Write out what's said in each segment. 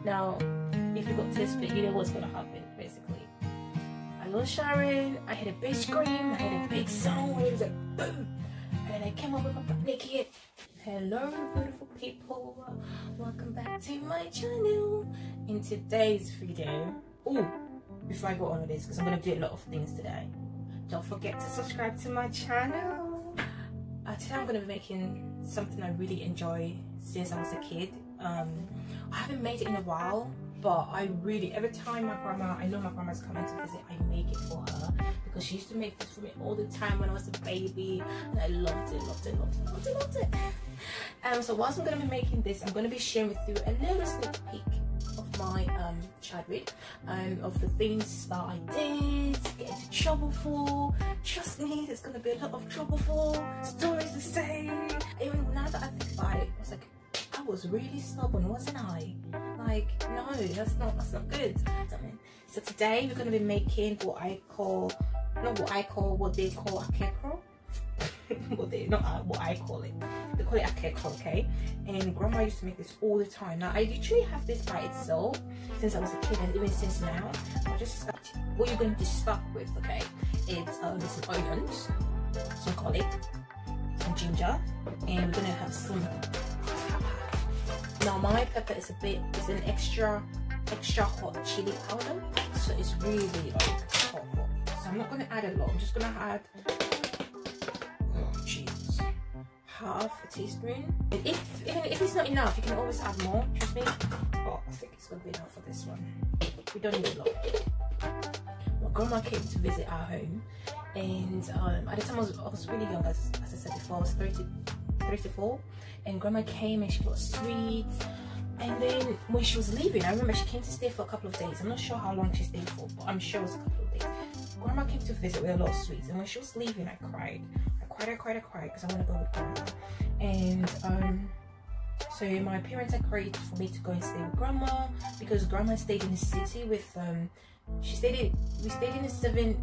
Now, if you got to this bit, you know what's gonna happen, basically. I was showering, I had a big scream, I had a big sound where it was like boom, and then I came up with my butt naked. Hello beautiful people, welcome back to my channel. In today's video, before I go on with this, because I'm going to do a lot of things today, don't forget to subscribe to my channel. Today I'm going to be making something I really enjoy since I was a kid. I haven't made it in a while, but I really, every time I know my grandma's coming to visit, I make it for her, because she used to make this for me all the time when I was a baby, and I loved it. So whilst I'm going to be making this, I'm going to be sharing with you a little sneak peek of my childhood, of the things that I did get into trouble for. Trust me, there's going to be a lot of trouble for, stories to say. Even now that I think about it, I was like, I was really stubborn, wasn't I? Like, no, that's not good. So today we're going to be making what they call akrakuro. What I call it. They call it akrakuro, okay? And grandma used to make this all the time. Now I literally have this by itself since I was a kid, and even since now. What you're going to start with, okay? It's some onions, some garlic, some ginger, and we're going to have some pepper. Now my pepper is an extra hot chili powder, so it's really like hot. So I'm not going to add a lot. I'm just going to add half a teaspoon. And even if it's not enough, you can always add more, trust me. But I think it's gonna be enough for this one. We don't need a lot. My grandma came to visit our home, and at the time I was really young, as I said before. I was 34, and grandma came and she brought sweets. And then when she was leaving, I remember she came to stay for a couple of days. I'm not sure how long she stayed for, but I'm sure it was a couple of days. Grandma came to visit with a lot of sweets, and when she was leaving, I cried because I want to go with grandma. And so my parents agreed for me to go and stay with grandma, because grandma stayed in the city with we stayed in a seven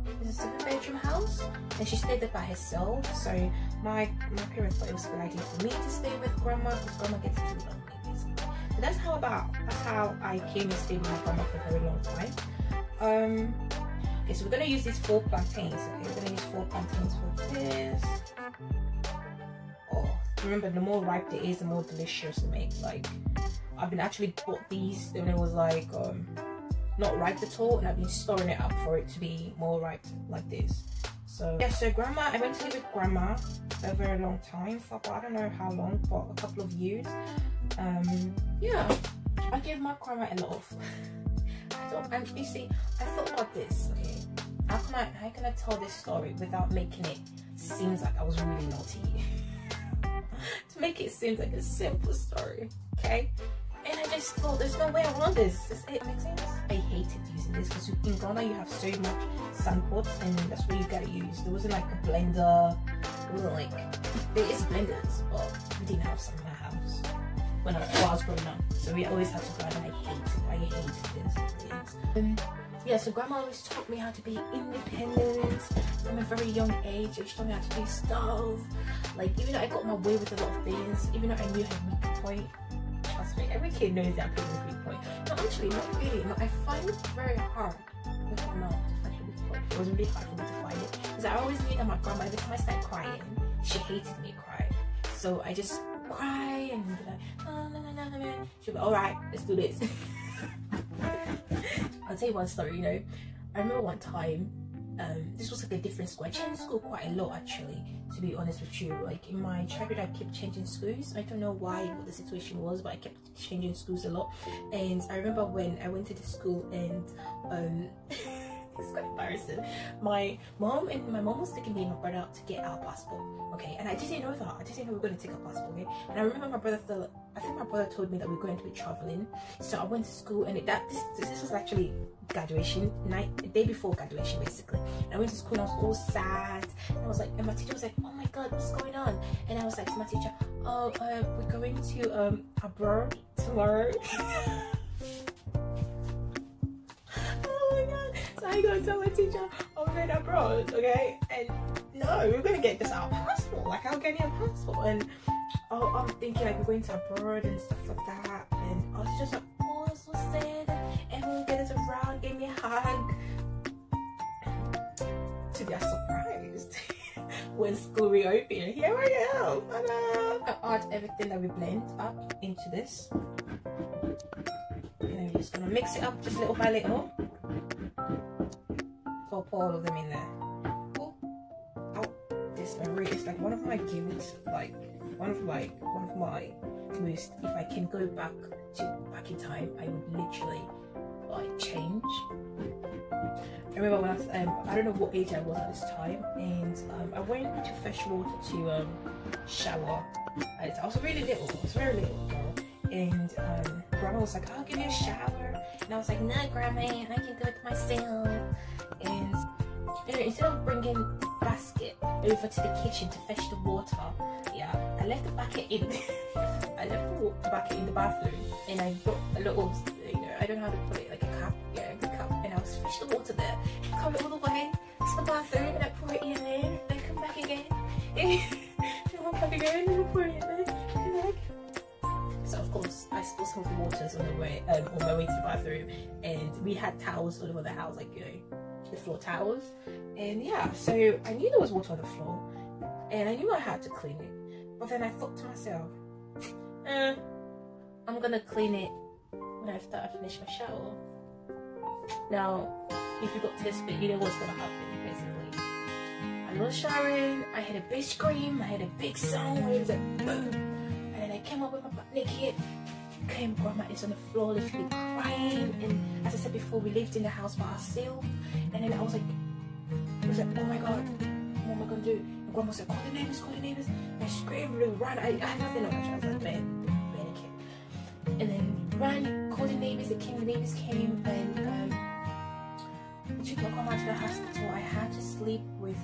bedroom house, and she stayed there by herself. So my parents thought it was a good idea for me to stay with grandma, because grandma gets too lonely basically. So that's how I came and stayed with my grandma for a very long time. Okay, so we're gonna use these 4 plantains. Okay, we're gonna use 4 plantains for this. Oh, remember, the more ripe it is, the more delicious it makes. Like, I've been actually bought these when it was like not ripe at all, and I've been storing it up for it to be more ripe like this. So yeah, so grandma, I went to live with grandma for a very long time, for about, I don't know how long, but a couple of years. Yeah, I gave my grandma a lot of. You see, I thought about this, okay, how can I tell this story without making it seem like I was really naughty? To make it seem like a simple story, okay? And I just thought, there's no way around this. Does it make sense? I hated using this, because in Ghana you have so much sand pots, and that's what you gotta use. There wasn't like a blender. It wasn't like, there is blenders, but we didn't have some in my house when I was growing up. So we always had to grind, and I hated this. Yeah, so grandma always taught me how to be independent from a very young age. She taught me how to do stuff. Like, even though I got my way with a lot of things, even though I knew her weak point, trust me, every kid knows that person's weak point. No, actually, not really. No, I find it very hard with my mom to find her weak point. It was really hard for me to find it, because I always knew that my grandma, every time I started crying, she hated me cry. So I just cry and be like, no. She'll be, all right, let's do this. I'll tell you one story. You know, I remember one time, this was like a different school. I changed school quite a lot, actually, to be honest with you. Like, in my childhood, I kept changing schools. I don't know what the situation was, but I kept changing schools a lot. And I remember when I went to the school, and it's quite embarrassing. My mom was taking me and my brother out to get our passport, okay? And I didn't know that. I didn't know we were going to take our passport, okay? And I remember I think my brother told me that we were going to be traveling. So I went to school, and this was actually graduation night, the day before graduation, basically. And I went to school, and I was all sad. And I was like, and my teacher was like, oh my god, what's going on? And I was like to my teacher, oh, we're going to abroad tomorrow. So I go and tell my teacher, I'm going abroad, okay? And no, we're gonna get this our passport, like our Ghanaian passport. And I'm thinking like we're going to abroad and stuff like that. And I was just like, oh, I'm so sad. when school reopened. Here I am. I add everything that we blend up into this. And then we're just gonna mix it up just little by little. So pour all of them in there. Oh, this memory is like one of my gifts, like one of my most. If I can go back in time, I would literally like change. I remember when I was, I don't know what age I was at this time, and I went to fetch water to shower. I was really little. I was very little girl, and grandma was like, "I'll give you a shower," and I was like, "No, grandma, I can do it myself." And instead of bringing the basket over to the kitchen to fetch the water, yeah, I left the bucket in. I left the bucket in the bathroom, and I got a little, I don't know how to put it, like a cup, yeah, a cup, and I was fetch the water there, come all the way to the bathroom, and I pour it in there, then come back again, and come back again, and pour it in there, come back. So of course, I spilled some of the waters on my way to the bathroom, and we had towels all over the house, like the floor towels, and yeah, so I knew there was water on the floor, and I knew I had to clean it, but then I thought to myself, I'm gonna clean it when I finish my shower. Now, if you got to this bit, you know what's gonna happen, basically. I was showering, I had a big scream, I had a big sound, it was like boom, and then I came up with my butt naked, grandma is on the floor literally crying, and as I said before, we lived in the house by ourselves, and then I was like, oh my god, what am I gonna do? And grandma said, call the neighbors, and I screamed, really ran, I had nothing on my child, I was like, man, naked. And then ran, called the neighbors, the neighbors came, and took my grandma to the hospital. I had to sleep with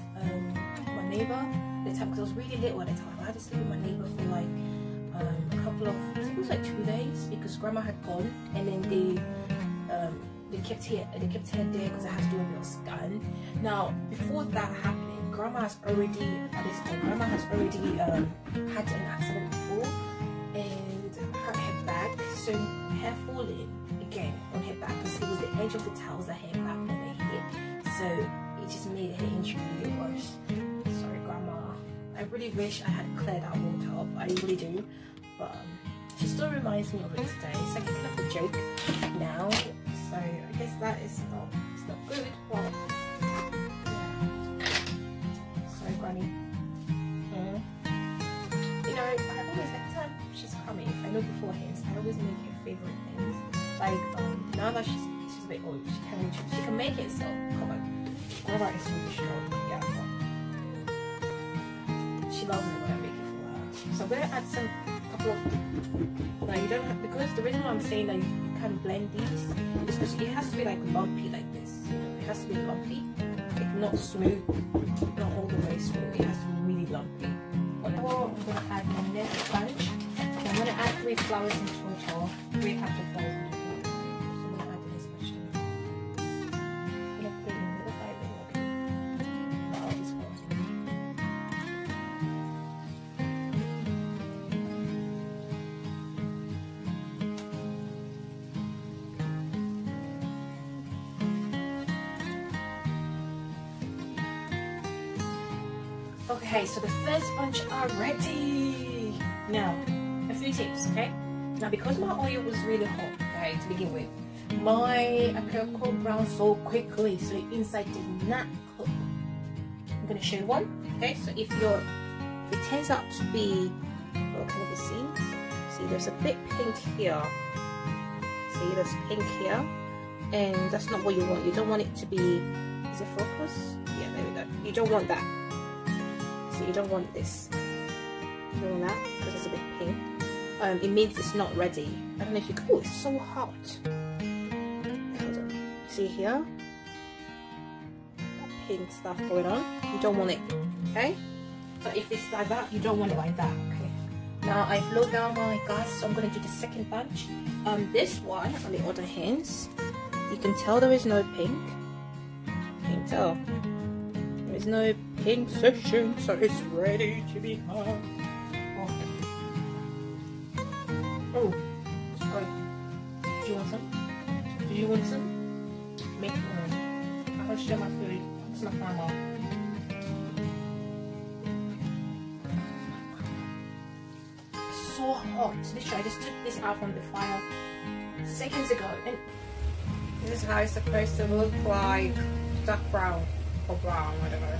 my neighbor at the time, because I was really little at the time. I had to sleep with my neighbor for like a couple of, I think it was like 2 days, because grandma had gone, and then they kept her there because I had to do a little scan. Now, before that happening, grandma has already had an accident before and hurt her back, so hair falling again on her back, because it was the edge of the towels that her back never hit, so it just made her injury really worse. Sorry, grandma. I really wish I had cleared that water up. I really do, but she still reminds me of it today. It's like a kind of a joke now, so I guess that is not good, but yeah. Sorry, granny. I always, every time she's coming, if I know beforehand, I always make her favorite things. Like now that she's a bit old, she can make it, so come on. Grandma is really strong, yeah. But she loves it when I make it for her. So I'm gonna add some couple of. Now you don't have, because the reason why I'm saying that you can blend these is because it has to be like lumpy like this. It has to be lumpy, like not smooth, not all the way smooth. It has to be really lumpy. Now I'm gonna add my next bunch. I'm gonna add 3 flowers in total. 3 cups of flowers in total. So I'm gonna add this much. I'm gonna put it in little by little. Okay. Now all these flowers. Okay, so the first bunch are ready. Now, a few tips, okay? Now, because my oil was really hot, okay, to begin with, my akrakuro browned so quickly, so the inside did not cook. I'm gonna show you one, okay? So if it turns out to be, well, can you see? See, there's a bit pink here. See, there's pink here, and that's not what you want. You don't want it to be. Is it focus? Yeah, there we go. You don't want that. So you don't want this. You don't want that because it's a bit pink. It means it's not ready. I don't know if you can. Oh, it's so hot. Hold on. See here? That pink stuff going on. You don't want it. Okay? So if it's like that, you don't want it like that. Okay. Now I've lowered down my gas, so I'm gonna do the second bunch. This one, on the other hand, you can tell there is no pink. You can tell. There's no pink section, so it's ready to be hung. Oh, sorry. Do you want some? Do you want some? Make one. I want to share my food. It's my grandma. so hot. Literally, I just took this out from the fire seconds ago, and this is how it's supposed to look like, dark brown or brown, whatever.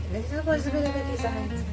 And this is supposed to be the design.